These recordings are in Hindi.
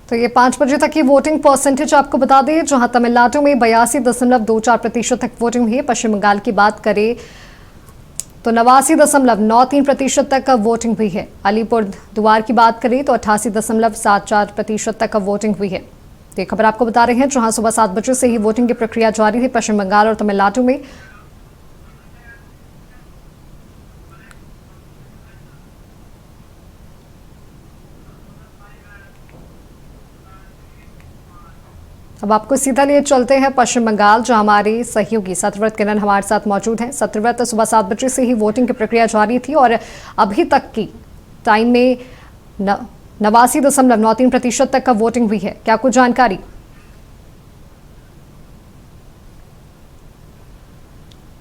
तो ये 5 बजे तक की वोटिंग परसेंटेज आपको बता दें, जहां तमिलनाडु में 82.24% तक वोटिंग हुई है। पश्चिम बंगाल की बात करें तो 89.93% तक वोटिंग हुई है। अलीपुर द्वार की बात करें तो 88.74% तक वोटिंग हुई है। तो ये खबर आपको बता रहे हैं, जहां सुबह 7 बजे से ही वोटिंग की प्रक्रिया जारी है पश्चिम बंगाल और तमिलनाडु में। अब आपको सीधा लिए चलते हैं पश्चिम बंगाल, जहां हमारे सहयोगी सत्यव्रत किरण हमारे साथ मौजूद हैं। सत्यव्रत, सुबह 7 बजे से ही वोटिंग की प्रक्रिया जारी थी और अभी तक की टाइम में 89.93% तक का वोटिंग हुई है। क्या कुछ जानकारी?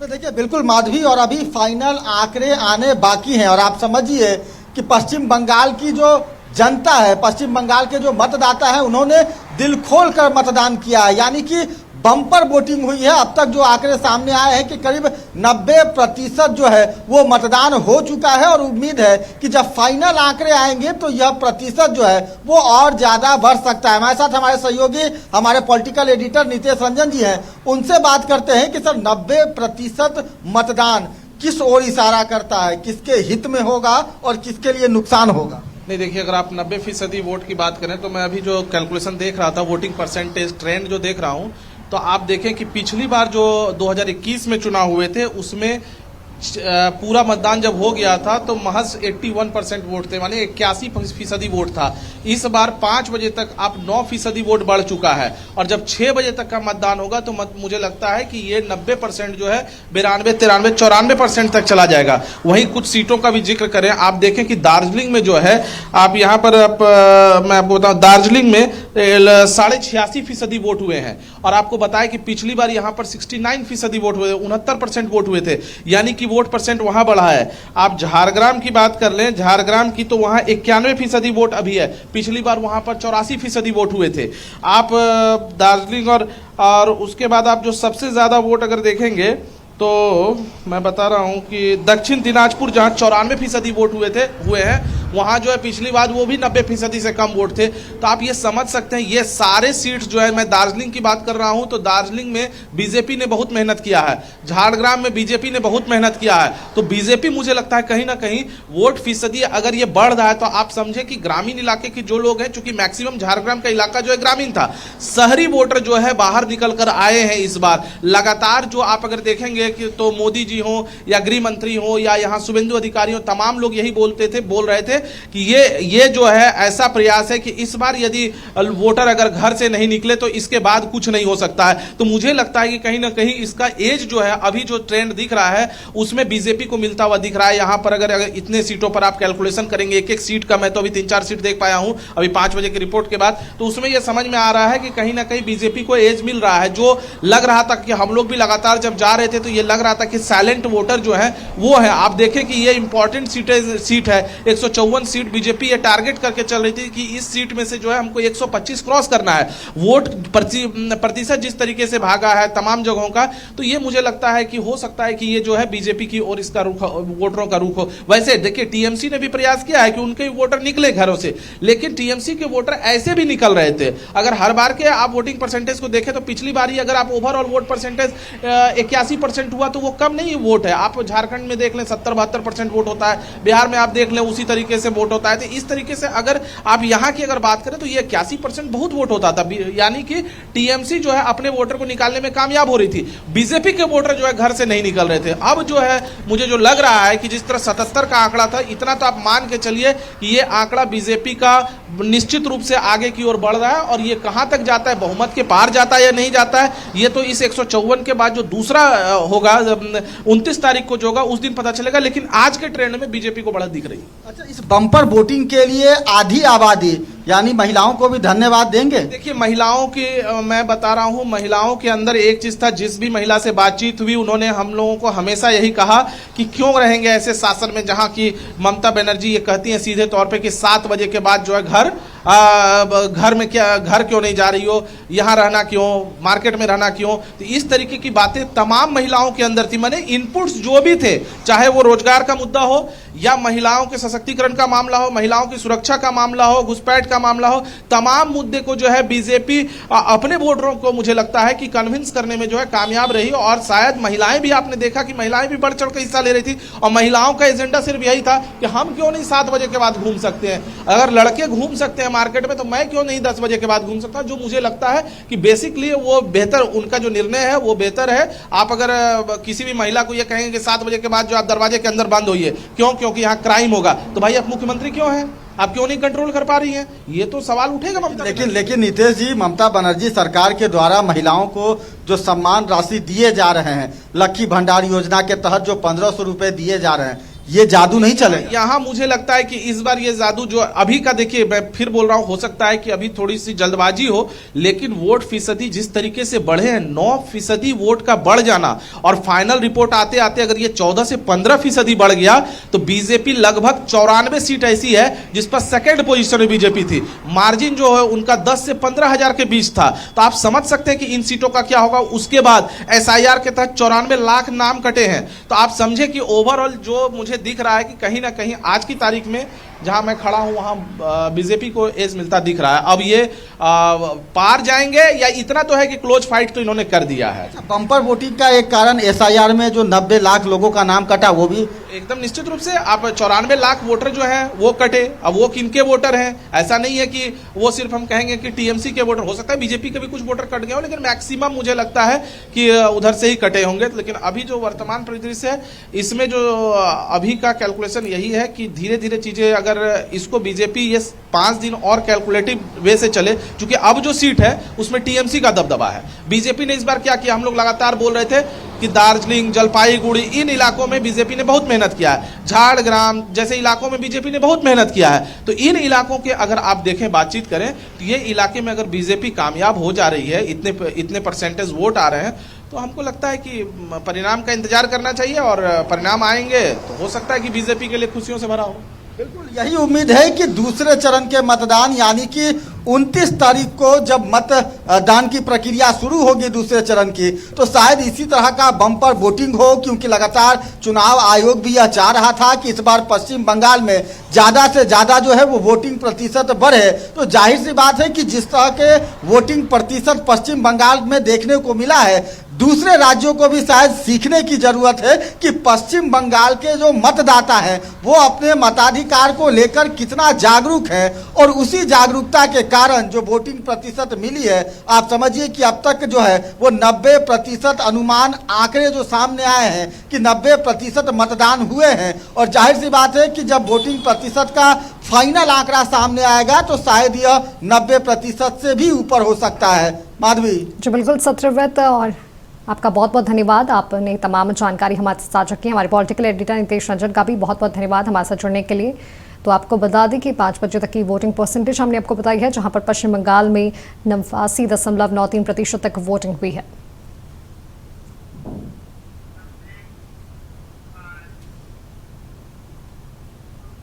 तो देखिए, बिल्कुल माधवी, और अभी फाइनल आंकड़े आने बाकी हैं। और आप समझिए कि पश्चिम बंगाल की जो जनता है, पश्चिम बंगाल के जो मतदाता है, उन्होंने दिल खोल कर मतदान किया है। यानी कि बम्पर वोटिंग हुई है। अब तक जो आंकड़े सामने आए हैं कि करीब 90% जो है वो मतदान हो चुका है। और उम्मीद है कि जब फाइनल आंकड़े आएंगे तो यह प्रतिशत जो है वो और ज़्यादा बढ़ सकता है। हमारे साथ हमारे सहयोगी, हमारे पॉलिटिकल एडिटर नितेश रंजन जी हैं। उनसे बात करते हैं कि सर, 90% मतदान किस ओर इशारा करता है, किसके हित में होगा और किसके लिए नुकसान होगा? नहीं, देखिए, अगर आप 90% वोट की बात करें तो मैं अभी जो कैलकुलेशन देख रहा था, वोटिंग परसेंटेज ट्रेंड जो देख रहा हूं, तो आप देखें कि पिछली बार जो 2021 में चुनाव हुए थे उसमें पूरा मतदान जब हो गया था तो महज 81% वोट थे, माने 81% वोट था। इस बार 5 बजे तक आप 9% वोट बढ़ चुका है और जब 6 बजे तक का मतदान होगा तो मुझे लगता है कि ये 90% जो है 92, 93, 94% तक चला जाएगा। वहीं कुछ सीटों का भी जिक्र करें, आप देखें कि दार्जिलिंग में जो है, आप यहाँ पर मैं आपको बताऊं, दार्जिलिंग में 86.5% वोट हुए हैं। और आपको बताया कि पिछली बार यहाँ पर 69% वोट हुए, 69% वोट हुए थे, यानी कि वोट परसेंट वहां बढ़ा है। आप झारग्राम की बात कर लें, झारग्राम की तो वहां 91% वोट अभी है, पिछली बार वहां पर 84% वोट हुए थे। आप दार्जिलिंग और उसके बाद आप जो सबसे ज्यादा वोट अगर देखेंगे तो मैं बता रहा हूं कि दक्षिण दिनाजपुर जहां 94% वोट हुए हैं, वहां जो है पिछली बार वो भी 90% से कम वोट थे। तो आप ये समझ सकते हैं, ये सारे सीट्स जो है, मैं दार्जिलिंग की बात कर रहा हूं तो दार्जिलिंग में बीजेपी ने बहुत मेहनत किया है, झारग्राम में बीजेपी ने बहुत मेहनत किया है। तो बीजेपी, मुझे लगता है कहीं ना कहीं वोट फीसदी अगर ये बढ़ रहा है तो आप समझे कि ग्रामीण इलाके के जो लोग हैं, चूंकि मैक्सिमम झारग्राम का इलाका जो है ग्रामीण था, शहरी वोटर जो है बाहर निकल कर आए हैं इस बार लगातार। जो आप अगर देखेंगे कि तो मोदी जी हो या गृह मंत्री हो या यहाँ शुभेंदु अधिकारी हो, तमाम लोग यही बोल रहे थे कि ये जो है ऐसा प्रयास है कि इस बार यदि वोटर अगर घर से नहीं निकले तो इसके बाद कुछ नहीं हो सकता है। तो मुझे लगता है कि कहीं ना कहीं इसका एज जो है, अभी जो ट्रेंड दिख रहा है उसमें बीजेपी को मिलता हुआ दिख रहा है। यहाँ पर अगर इतने सीटों पर आप कैलकुलेशन करेंगे, एक एक सीट का मैं तो अभी 3-4 सीट देख पाया हूं अभी 5 बजे की रिपोर्ट के बाद, तो उसमें यह समझ में आ रहा है कि कहीं ना कहीं बीजेपी को एज मिल रहा है। जो लग रहा था कि हम लोग भी लगातार जब जा रहे थे तो ये लग रहा था कि साइलेंट वोटर जो है वो है। आप देखें कि ये इंपॉर्टेंट सीट है, 154 सीट बीजेपी ये टारगेट करके चल रही थी कि इस सीट में से जो है हमको 125 क्रॉस करना है। वोट प्रतिशत जिस तरीके से भागा है तमाम जगहों का, तो ये मुझे लगता है कि हो सकता है कि ये जो है बीजेपी की और इसका रुख, वोटरों का रुख हो। वैसे देखिए, टीएमसी ने भी प्रयास किया है कि उनके वोटर निकले घरों से, लेकिन टीएमसी के वोटर ऐसे भी निकल रहे थे। अगर हर बार के आप वोटिंग परसेंटेज को देखें तो पिछली बार ही अगर आप ओवरऑल वोट परसेंटेज 81% हुआ तो वो कम नहीं वोट है। आप झारखंड में देख लें 70-72% वोट होता है, बिहार में आप देख लें उसी तरीके से वोट होता है। तो इस तरीके से अगर आप यहां की अगर बात करें तो ये 81% बहुत वोट होता था, यानी कि टीएमसी जो है अपने वोटर को निकालने में कामयाब हो रही थी। बीजेपी के वोटर जो है घर से नहीं निकल रहे थे। अब जो है मुझे जो लग रहा है कि जिस तरह 77 का आंकड़ा था, इतना तो आप मान के चलिए कि ये आंकड़ा बीजेपी का निश्चित रूप से आगे की ओर बढ़ रहा है। और ये कहां तक जाता है, बहुमत के पार जाता है या नहीं जाता है, ये तो इस 154 के बाद जो दूसरा होगा 29 तारीख को जो होगा उस दिन पता चलेगा। लेकिन आज के ट्रेंड में बीजेपी को बढ़त दिख रही है। अच्छा, इस बम्पर वोटिंग के लिए आधी आबादी यानी महिलाओं को भी धन्यवाद देंगे? देखिए, महिलाओं की मैं बता रहा हूं, महिलाओं के अंदर एक चीज था, जिस भी महिला से बातचीत हुई उन्होंने हम लोगों को हमेशा यही कहा कि क्यों रहेंगे ऐसे शासन में जहां की ममता बनर्जी ये कहती हैं सीधे तौर पे कि 7 बजे के बाद जो है घर घर में क्या, घर क्यों नहीं जा रही हो, यहाँ रहना क्यों, मार्केट में रहना क्यों। तो इस तरीके की बातें तमाम महिलाओं के अंदर थी। मैंने इनपुट्स जो भी थे, चाहे वो रोजगार का मुद्दा हो या महिलाओं के सशक्तिकरण का मामला हो, महिलाओं की सुरक्षा का मामला हो, घुसपैठ का मामला हो, तमाम मुद्दे को जो है बीजेपी अपने वोटरों को मुझे लगता है कि कन्विंस करने में जो है कामयाब रही। और शायद महिलाएं भी, आपने देखा कि महिलाएं भी बढ़ चढ़ कर हिस्सा ले रही थी। और महिलाओं का एजेंडा सिर्फ यही था कि हम क्यों नहीं 7 बजे के बाद घूम सकते हैं, अगर लड़के घूम सकते हैं मार्केट में तो मैं क्यों नहीं 10 बजे के बाद घूम सकता। जो मुझे लगता है कि बेसिकली वो बेहतर, उनका जो निर्णय है वो बेहतर है। आप अगर किसी भी महिला को ये कहेंगे कि 7 बजे के बाद जो आप दरवाजे के अंदर बंद होइए, क्यों, क्योंकि यहाँ क्राइम होगा, तो भाई आप मुख्यमंत्री क्यों हैं, आप क्यों नहीं कंट्रोल कर पा रही हैं, ये तो सवाल उठेगा ममता। लेकिन नीतीश जी, ममता बनर्जी सरकार के द्वारा महिलाओं को जो सम्मान राशि दिए जा रहे हैं, लक्की भंडार योजना के तहत जो 1500 रुपए दिए जा रहे हैं, ये जादू नहीं चलेगा। यहाँ मुझे लगता है कि इस बार ये जादू जो अभी का, देखिए मैं फिर बोल रहा हूँ, हो सकता है कि अभी थोड़ी सी जल्दबाजी हो, लेकिन वोट फीसदी जिस तरीके से बढ़े हैं, 9% वोट का बढ़ जाना, और फाइनल रिपोर्ट आते आते अगर ये 14 से 15% बढ़ गया तो बीजेपी लगभग 94 सीट ऐसी है जिस पर सेकेंड पोजीशन में बीजेपी थी। मार्जिन जो है उनका 10 से 15 हजार के बीच था। तो आप समझ सकते हैं कि इन सीटों का क्या होगा। उसके बाद SIR के तहत 94 लाख नाम कटे हैं। तो आप समझे कि ओवरऑल जो मुझे दिख रहा है कि कहीं ना कहीं आज की तारीख में जहां मैं खड़ा हूं वहां बीजेपी को एज मिलता दिख रहा है। अब ये पार जाएंगे या इतना तो है कि क्लोज फाइट तो इन्होंने कर दिया है। बम्पर वोटिंग का एक कारण SIR में जो 90 लाख लोगों का नाम कटा, वो भी एकदम निश्चित रूप से। आप 94 लाख वोटर जो हैं वो कटे। अब वो किनके वोटर हैं, ऐसा नहीं है कि वो सिर्फ हम कहेंगे कि TMC के वोटर, हो सकता है बीजेपी के भी कुछ वोटर कट गए हो, लेकिन मैक्सिमम मुझे लगता है कि उधर से ही कटे होंगे। लेकिन अभी जो वर्तमान परिदृश्य है, इसमें जो अभी का कैलकुलेशन यही है कि धीरे धीरे चीजें, अगर इसको बीजेपी ये 5 दिन और कैलकुलेटिव वे से चले, क्योंकि अब जो सीट है उसमें TMC का दबदबा है। बीजेपी ने इस बार क्या किया, हम लोग लगातार बोल रहे थे कि दार्जिलिंग, जलपाईगुड़ी, इन इलाकों में बीजेपी ने बहुत मेहनत किया है, झाड़ग्राम जैसे इलाकों में बीजेपी ने बहुत मेहनत किया है। तो इन इलाकों के अगर आप देखें, बातचीत करें, तो ये इलाके में अगर बीजेपी कामयाब हो जा रही है, इतने परसेंटेज वोट आ रहे हैं, तो हमको लगता है कि परिणाम का इंतजार करना चाहिए। और परिणाम आएंगे तो हो सकता है कि बीजेपी के लिए खुशियों से भरा हो। बिल्कुल यही उम्मीद है कि दूसरे चरण के मतदान, यानी कि 29 तारीख को जब मतदान की प्रक्रिया शुरू होगी दूसरे चरण की, तो शायद इसी तरह का बम्पर वोटिंग हो, क्योंकि लगातार चुनाव आयोग भी यह चाह रहा था कि इस बार पश्चिम बंगाल में ज़्यादा से ज़्यादा जो है वो वोटिंग प्रतिशत बढ़े। तो जाहिर सी बात है कि जिस तरह के वोटिंग प्रतिशत पश्चिम बंगाल में देखने को मिला है, दूसरे राज्यों को भी शायद सीखने की जरूरत है कि पश्चिम बंगाल के जो मतदाता हैं वो अपने मताधिकार को लेकर कितना जागरूक है, और उसी जागरूकता के कारण जो वोटिंग प्रतिशत मिली है, आप समझिए कि अब तक जो है वो 90% अनुमान आंकड़े जो सामने आए हैं कि 90% मतदान हुए हैं। और जाहिर सी बात है कि जब वोटिंग प्रतिशत का फाइनल आंकड़ा सामने आएगा तो शायद यह 90% से भी ऊपर हो सकता है। माधवी जी बिल्कुल सत्यव्रत, और आपका बहुत बहुत धन्यवाद, आपने तमाम जानकारी हमारे साथ साझा की। हमारे पॉलिटिकल एडिटर नितेश रंजन का भी बहुत बहुत धन्यवाद हमारे साथ जुड़ने के लिए। तो आपको बता दें कि 5 बजे तक की वोटिंग परसेंटेज हमने आपको बताई है, जहां पर पश्चिम बंगाल में 89.93% तक वोटिंग हुई है।